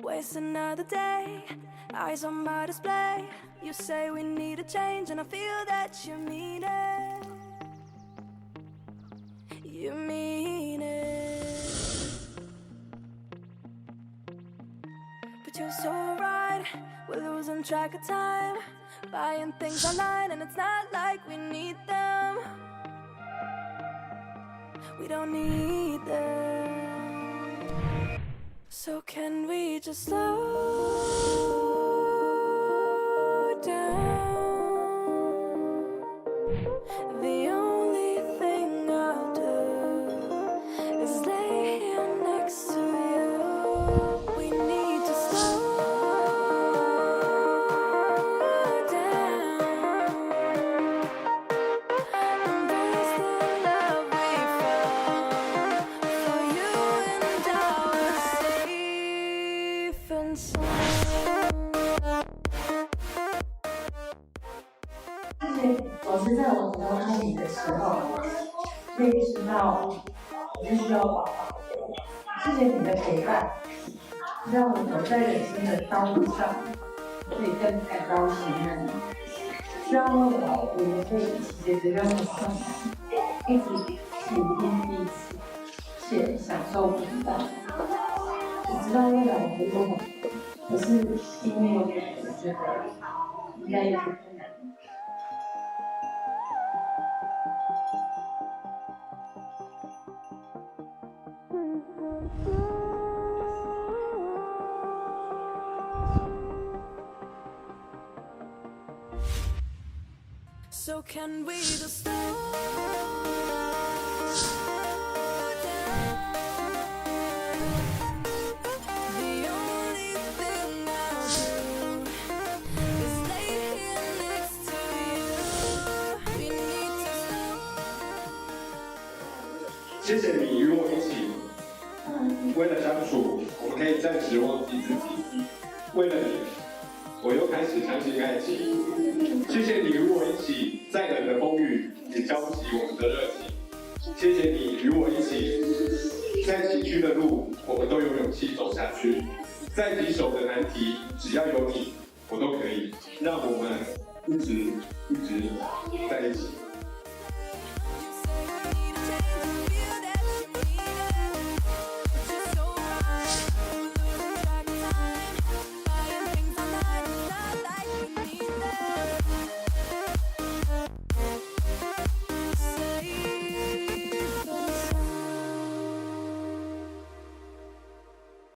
Waste another day, eyes on my display. You say we need a change, and I feel that you mean it. You mean it. But you're so right, we're losing track of time. Buying things online, and it's not like we need them. We don't need them. So can we just slow down? The only thing I'll do is lay here next to you. We need to slow down. Embrace the love we found. For you and I were safe and sound. 我是在我读婚礼的时候，就意识到我是需要宝宝。谢谢你的陪伴，让我走在人生的道路上，可以更感到信任。希望我们可以一起解决任何困难，一起倾听彼此，且享受平淡。我知道未来会有很多，可是因为我觉得应该也是困难。So can we just slow down? The only thing I'll do is lay here next to you. We need to slow. 谢谢你与我一起，为了相处，我们可以暂时忘记自己。为了你，我又开始相信爱情。谢谢你与我一起，再冷的风雨也浇起我们的热情。谢谢你与我一起，再崎岖的路，我们都有勇气走下去。再棘手的难题，只要有你，我都可以。让我们一直在一起。